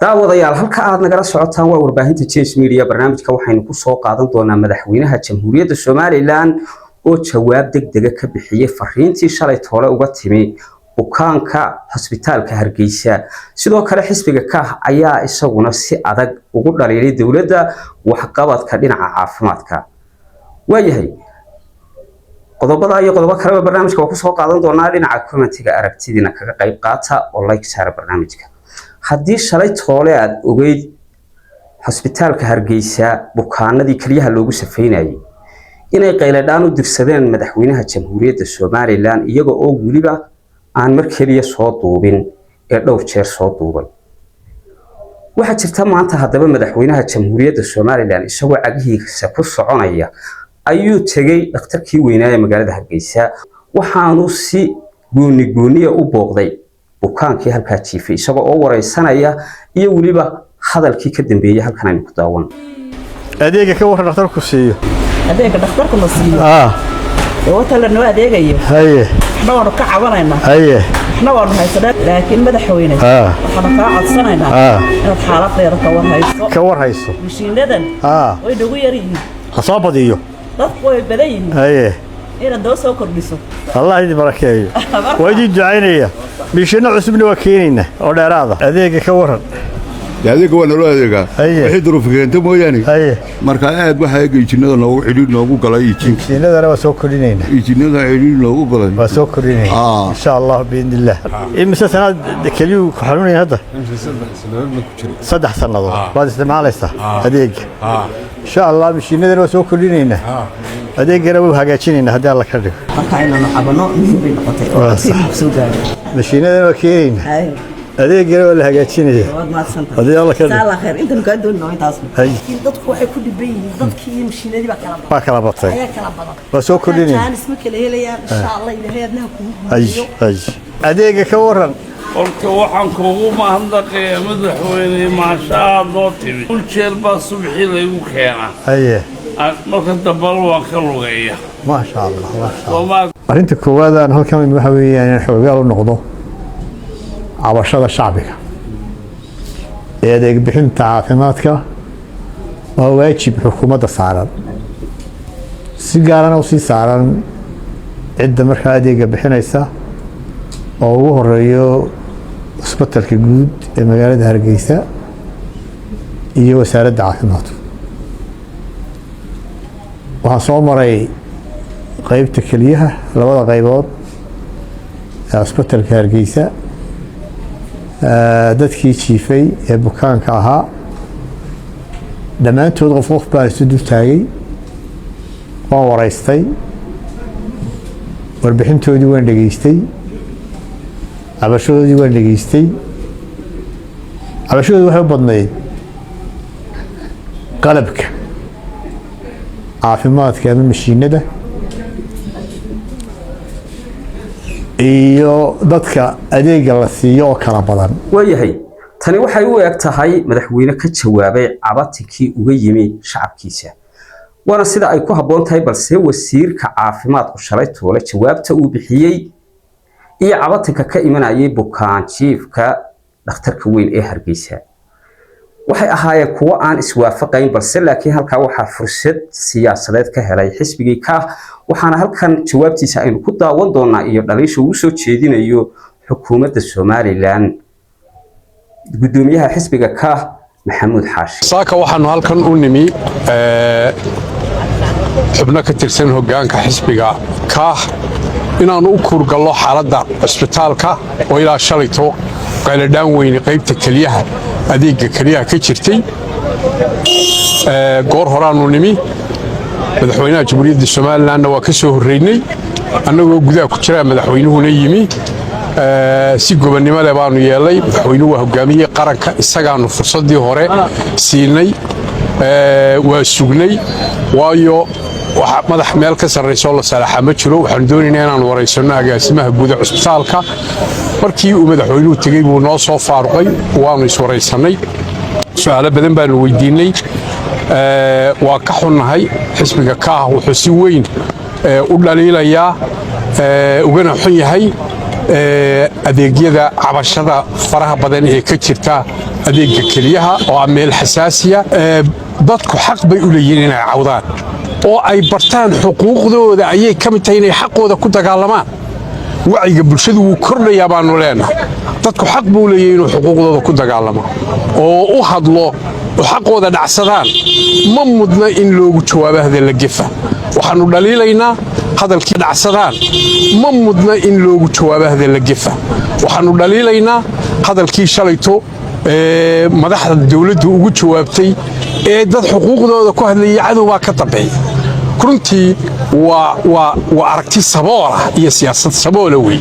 daawadayaal halka aad nagala socotaan waa warbaahinta Change Media barnaamijka waxaynu ku soo qaadan doonaa madaxweynaha Jamhuuriyadda Soomaaliland oo jawaab degdeg ah ka bixiyay fariintii shalay toole uga timi bukaanka hospitaalka Hargeysa sidoo kale xisbiga ka ayaa isaguna si adag ugu dhaliilay dawladda waxqabadka dhinaca caafimaadka waayahay qodobada iyo qodobo kale barnaamijka ku soo qaadan doonaa dhinaca commentiga aragtidina kaga qayb qaata oo like saar barnaamijka haddii shalay toole aad ogeyd hospitaalka Hargeysa bukaanadii kaliya loogu safeynayay inay qayladaan u dirsadeen madaxweynaha Jamhuuriyadda Soomaaliland iyaga oo waliba aan markaliya soo duubin ee dhowr jeer soo duubay waxa jirta maanta hadaba madaxweynaha Jamhuuriyadda Soomaaliland isagoo cagihiisa ku soconaya ayuu tagay dhakhtarkii weynaa magaalada Hargeysa waxaanu si gooni u booqday bukaankii halka jiifay isagoo oo wareysanaya iyo waliba hadalkii ka dambeeyay halkan aynu ku daawan adeega ka waran dhakhtarku siiyo adeega dhakhtarku la siiyo wata la noo adeegayo haye dhawr ka cabanayna haye dhawr haysan laakiin madaxweyne waxaan ka codsanaynaa inaad xaaladdeeda ka warhayso mishiinadan way ugu yar yihiin hasoo badiyo dadku way badan yihiin haye ina doo soo kordhiso الله يدي بركاته ويدي دعينيا بيشنا عصبنا وكيننا ولا راضة هذيك كورن هذيك وانا لو هذيك يحضروا في انت مو يعني marka aad waxa ay jiinada loogu xidhiid loogu galay jiinada waa soo korinayna jiinada xidhiid loogu galay waa soo korinayna insha Allah باذن الله imisa sanad kaliyu ku xanuunay hadda saddex sanado baad isticmaalaysaa adeeg insha Allah jiinada waa soo korinayna adeegana wuu hagaajinayna hadii alla ka dhigo marka inaan cabano bay noqotay oo si soo gaaray jiinada waa keenayna adeegana waa la hagaajinaya hadii alla ka dhigo sala khair inta ka doonno intaas dadku waxay ku dhibayeen dadkii mishiinadii baa kala batay waa soo korinayna aan isma kala helayaan insha Allah ilaahay adna ku guuleeyo adeega ka waran qolka waxaan kuugu mahadnaqay madaxweyne maashaa noo timi kuljeer baa subaxii lagu keenaa haye marka dabal waan ka lugeeya ما شاء الله ما شاء الله أنت كوادان هل كمان محوي يعني حوجال النقطة عباشة الشعبك إذا بحين تعاقماتك وهو واجب حكومة الصعران سيجارنا وسي صعران عند مرحلة ديجا بحين إيسا وهو الرئيو سبتر كجود المجال ده هرجيسا إيه وسائل التعاقمات وحصل مري qaybta kaliyaha labada qaybood hospitaalka Hargeysa dadkii jiifay ee bukaanka ahaa dhamaantood qof baa isu dul taagay waan wareystay warbixintoodii waan dhageystay cabashadoodii waan dhageystay cabashadoodu waxay u badnayd qalabka caafimaadka ama mashiinada iyo dadka adeega la siiyo oo kala badan waayahay tani waxay u eg tahay madaxweyne ka jawaabay cabatikii uga yimi shacabkiisa wana sida ay ku haboon tahay balse wasiirka caafimaadku shalay toole jawaabta uu bixiyay iyo cabatika ka imanayay bukaan jiifka dhakhtarka weyn ee Hargeysa waxay ahaayeen kuwa aan iswaafaqayn balse laakiin halka waxa fursad siyaasadeed ka helay xisbigii ka waxaana halkan jawaabtiisa aynu ku daawan doonaa iyo dhaliisha uu soo jeedinayo xukuumadda Soomaaliland gudoomiyaha xisbiga ka Maxamuud Xaashi saaka waxaanu halkan u nimi xubno ka tirsan hoggaanka xisbiga ka inaanu u kurgallo xaaladda isbitaalka oo ilaa shalayto qayladaan weyn qaybta kaliyaha adeega kaliyaha ka jirtay goor horaanu nimi madaxweynaha Jamhuuriyadda Soomaaliland waa ka soo horeynay annagoo gudaha ku jira madaxweynuhuna yimi si gobonnimo leh baanu yeelay madaxweynuhu waa hogaamiyay qaranka isagaanu fursadii hore siinay waa sugnay waayo waxa madax meel ka sarreyso la salaaxa ma jiro waxaan doonaynaa inaan wareysano agaasimaha guud ee isbitaalka markii uu madaxweynuhu tagay buu noo soo faaruqay waanu is wareysanay su'aalo badan baanu weydiinay waa ka xunnahay xisbiga ka wuxuu si weyn u dhaliilayaa ugana xun yahay adeegyada cabashada faraha badan ee ka jirta adeegga keliyaha oo meel xasaasiya dadku xaq bay u leeyihiin inay cawdaan oo ay bartaan xuquuqdooda ayay ka mid tahay inay xaqooda ku dagaalamaan wacyiga bulshadu wuu kordhayaa baanu leenahay dadku xaq buu leeyahay inuu xuquuqdooda ku dagaalamo oo u hadlo oo xaqooda dhacsadaan ma mudna in loogu jawaabo hadal la gefa waxaanu dhaliilaynaa hadalkii dhacsadaan ma mudna in loogu jawaabo hadal la gefa waxaanu dhaliilaynaa hadalkii shalayto madaxda dawladdu ugu jawaabtay ee dad xuquuqdooda ku hadlayay cadow baa ka dambeeya runtii waa aragti saboola iyo siyaasad saboola wey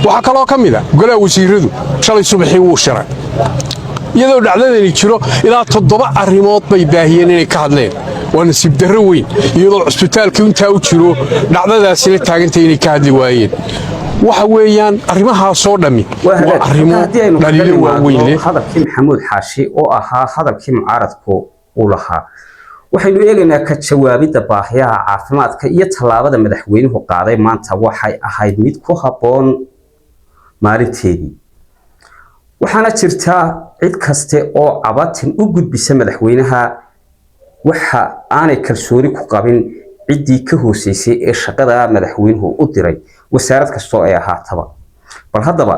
waxaa kaloo ka mid a golaha wasiiradu shalay subaxii wuu shiray iyadoo dhacdadani jiro ilaa 7 arrimood bay baahiyeen inay ka hadleen waa nasiib darro weyn iyadoo cusbitaalka intaa u jiro dhacdadaasi la taagantay inay ka hadli waayeen waxa weeyaan arrimahaasoo dhammi waa arrimo dhaliilo waaweyn leh hadalkii maxamuud xaashi oo ahaa hadalkii mucaaradku uu lahaa waxaynu eegaynaa ka jawaabidda baahiyaha caafimaadka iyo tallaabada madaxweynuhu qaaday maanta waxay ahayd mid ku habboon maalinteedii waxaana jirta cid kaste oo cabatin u gudbisa madaxweynaha waxa aanay kalsooni ku qabin ciddii ka hooseysay ee shaqada madaxweynuhu u diray wasaarad kastoo ay ahaataba bal haddaba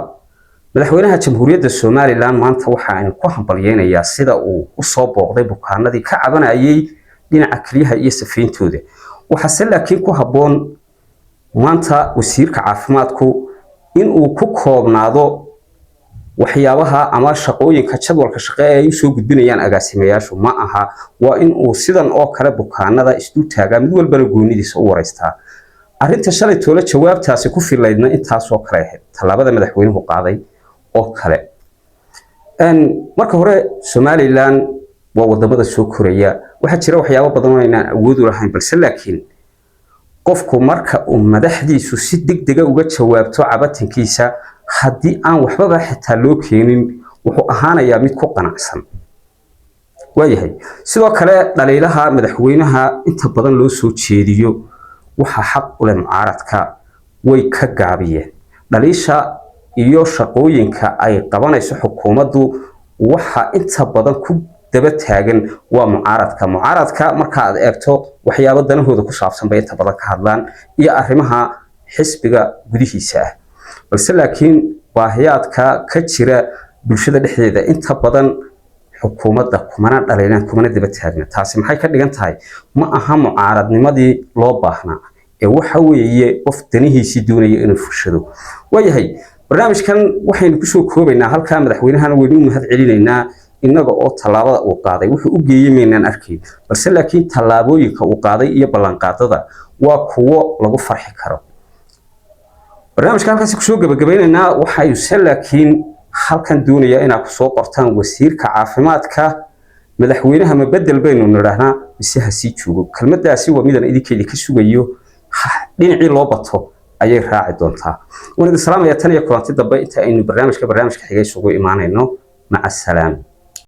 madaxweynaha jamhuuriyadda Soomaaliland maanta waxa aan ku hambalyeynayaa sida uu u soo booqday bukaanadii ka cabanayay dhinaca kaliyaha iyo safiintooda waxa laakiin ku habboon maanta wasiirka caafimaadku in uu ku koobnaado waxyaabaha ama shaqooyinka jadwalka shaqo ee ay soo gudbinayaan agaasimayaashu ma aha waa in uu sidan oo kale bukaanada isku taaga mid walba goonidiisa u wareystaa arinta shalay toole jawaabtaasi ku filaydna intaas oo kale ahayd talaabada madaxweynuhu qaaday oo kale marka hore Soomaaliland waa wadamada soo koraya waxa jira waxyaabo badan oo inaan awood u lahayn balse laakiin qofku marka uu madaxdiisu si degdeg ah uga jawaabto cabatinkiisa haddii aan waxba xitaa loo keenin wuxuu ahaanayaa mid ku qanacsan waayahay sidoo kale dhaliilaha madaxweynaha inta badan loo soo jeediyo waxa xaq u leh mucaaradka way ka gaabiyeen dhaliisha iyo shaqooyinka ay qabanayso xukuumaddu waxa inta badan ku daba taagan waa mucaaradka marka aad eegto waxyaabo danahooda ku saabsan bay inta badan ka hadlaan iyo arrimaha xisbiga gudihiisa ah balse laakiin baahiyaadka ka jira bulshada dhexdeeda inta badan xukuumadda kumana dhaliilaan kumana daba taagna taasi maxay ka dhigan tahay ma aha mucaaradnimadii loo baahnaa ee waxa weeye qof danihiisii doonaya inuu fushado waayahay barnaamijkan waxaynu ku soo koobaynaa halka madaxweynahana weynu mahad celinaynaa inaga oo tallaabada uu qaaday wuxuu u geeyay meeynaan arkay balse laakiin tallaabooyinka uu qaaday iyo ballanqaadada waa kuwo lagu farxi karo barnaamijka halkaas ku soo gabagabaynaynaa waxay laakiin halkan doonaya inaad ku soo qortaan wasiirka caafimaadka madaxweynaha ma bedel baynu nidhahnaa mise ha sii joogo kelmadaasi waa midaan idinkeedii ka sugayo dhinacii loo bato ayay raaci doontaa waan idin salaamayaa tan iyo kulanti dambe inta aynu barnaamijka xigay isugu imaanayno maca salaam